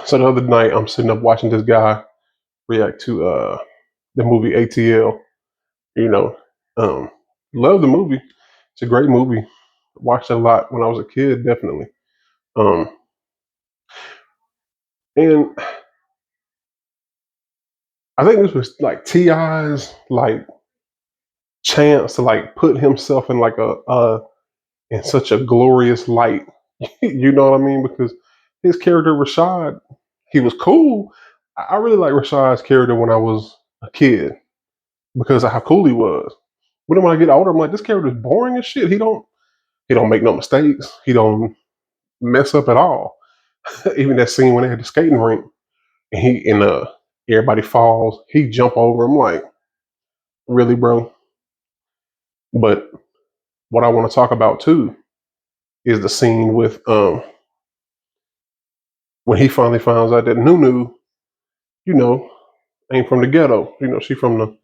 So the other night, I'm sitting up watching this guy react to the movie ATL. You know, um, love the movie. It's a great movie. Watched it a lot when I was a kid, definitely. Um, and I think this was like Ti's like chance to like put himself in like a in such a glorious light. You know what I mean? Because his character Rashad, he was cool. I really like Rashad's character when I was a kid because of how cool he was. But then when I get older, I'm like, this character's boring as shit. He don't make no mistakes. He don't mess up at all. Even that scene when they had the skating rink and everybody falls, he jump over. I'm like, really, bro? But what I want to talk about too is the scene with when he finally finds out that Nunu, you know, ain't from the ghetto. You know, she from the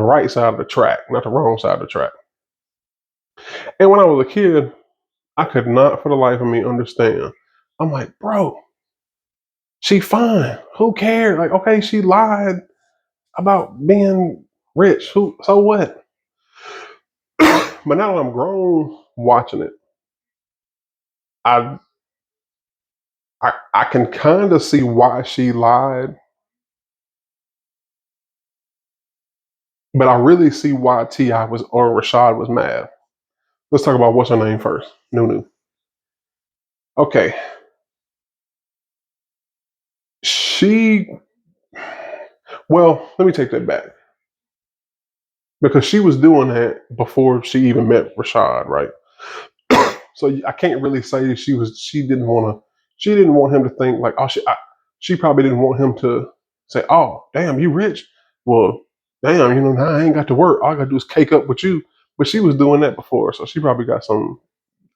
right side of the track, not the wrong side of the track. And when I was a kid, I could not for the life of me understand. I'm like, bro, she fine. Who cares? Like, okay, she lied about being rich. Who? So what? But now that I'm grown, watching it, I I can kind of see why she lied, but I really see why Ti was or Rashad was mad. Let's talk about what's her name first, Nunu. Okay, she. Well, let me take that back because she was doing that before she even met Rashad, right? So I can't really say that she didn't want him to think like oh she probably didn't want him to say oh damn you rich well damn now I ain't got to work all I got to do is cake up with you, but she was doing that before so she probably got some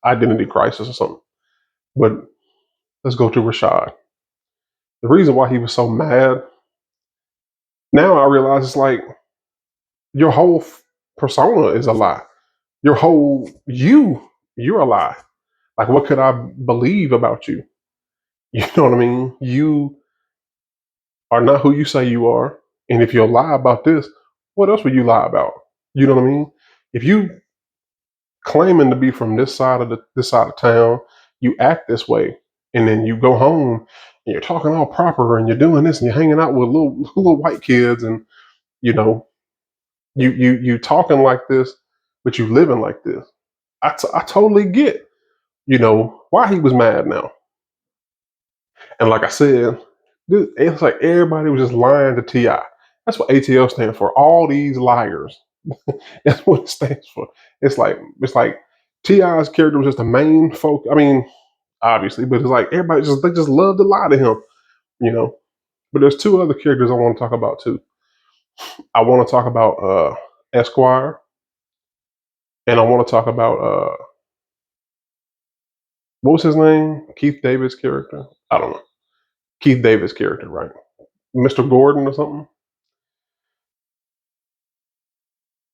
identity crisis or something. But let's go to Rashad. The reason why he was so mad now I realize it's like your whole persona is a lie. Your whole you're a lie. Like what could I believe about you? You know what I mean? You are not who you say you are. And if you'll lie about this, what else would you lie about? You know what I mean? If you claiming to be from this side of town, you act this way, and then you go home and you're talking all proper and you're doing this and you're hanging out with little little white kids and you know you talking like this, but you living like this. I totally get why he was mad now. And like I said, it's like everybody was just lying to Ti. That's what ATL stands for. All these liars. That's what it stands for. It's like Ti's character was just the main focus. I mean, obviously, but it's like everybody they just love to lie to him, you know. But there's two other characters I want to talk about too. I want to talk about Esquire, and I want to talk about what was his name? Keith David's character. I don't know. Keith David's character, right? Mr. Gordon or something.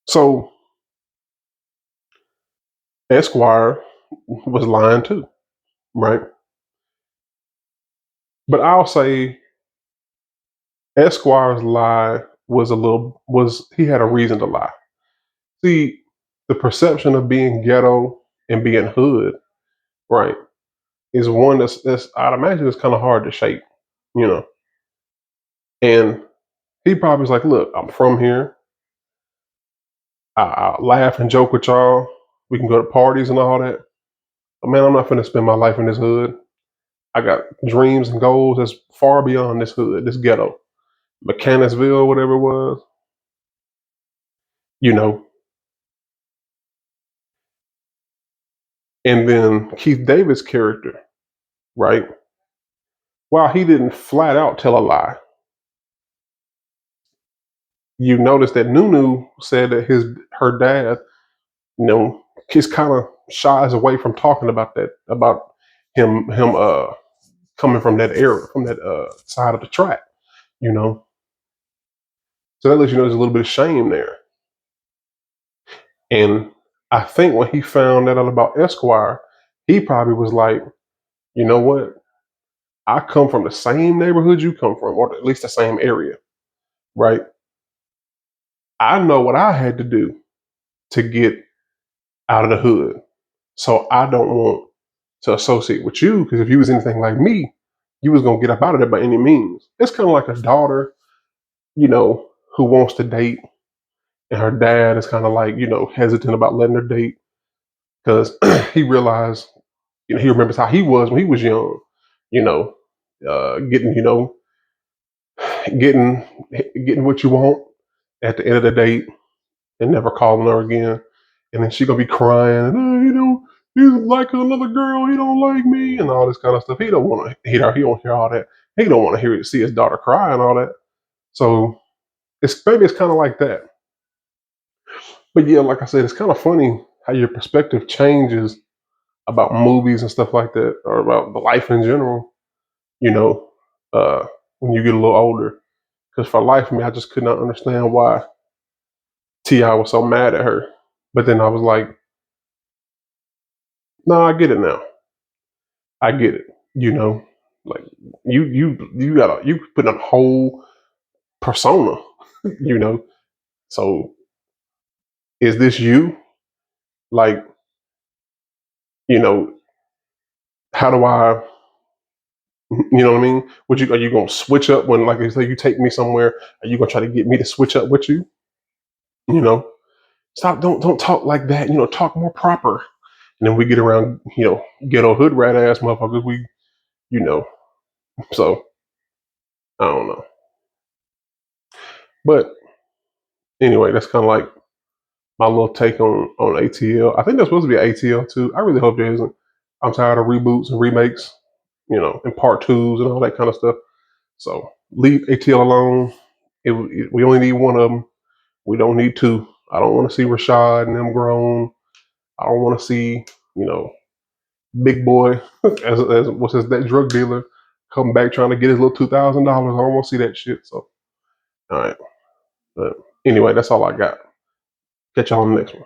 So Esquire was lying too, right? But I'll say Esquire's lie was he had a reason to lie. See, the perception of being ghetto and being hood, right, is one that's I'd imagine it's kind of hard to shake, you know. And he probably was like, "Look, I'm from here. I laugh and joke with y'all. We can go to parties and all that. But man, I'm not finna spend my life in this hood. I got dreams and goals that's far beyond this hood, this ghetto, Mechanicsville, whatever it was, you know." And then Keith David's character, right? While he didn't flat out tell a lie, you notice that Nunu said that her dad, just kind of shies away from talking about that, about him coming from that area, from that side of the track, you know. So that lets you know there's a little bit of shame there. And I think when he found that out about Esquire, he probably was like, you know what? I come from the same neighborhood you come from, or at least the same area, right? I know what I had to do to get out of the hood. So I don't want to associate with you because if you was anything like me, you was gonna get up out of there by any means. It's kind of like a daughter, you know, who wants to date, and her dad is kind of like, hesitant about letting her date because he realized, he remembers how he was when he was young, you know, getting, getting, getting what you want at the end of the date and never calling her again. And then she gonna be crying, he's like another girl, he don't like me, and all this kind of stuff. He don't want to hear. He don't hear all that. He don't want to see his daughter cry and all that. So it's kind of like that. But yeah, like I said, it's kind of funny how your perspective changes about movies and stuff like that, or about the life in general. You know, when you get a little older. Because for life of me, I just could not understand why Ti was so mad at her. But then I was like, no, I get it now. I get it. Like you put a whole persona. you know. So is this you? Like, you know, how do I? You know what I mean? Are you gonna switch up when, like, say you take me somewhere? Are you gonna try to get me to switch up with you? You know, stop. Don't talk like that. Talk more proper. And then we get around, ghetto hood rat ass motherfuckers. You know, so I don't know. But anyway, that's kind of like my little take on ATL. I think there's supposed to be an ATL too. I really hope there isn't. I'm tired of reboots and remakes, and part twos and all that kind of stuff. So leave ATL alone. We only need one of them. We don't need two. I don't want to see Rashad and them grown. I don't want to see, you know, Big Boy as what's his that drug dealer come back trying to get his little $2,000. I don't want to see that shit. So all right. But anyway, that's all I got. Catch y'all on the next one.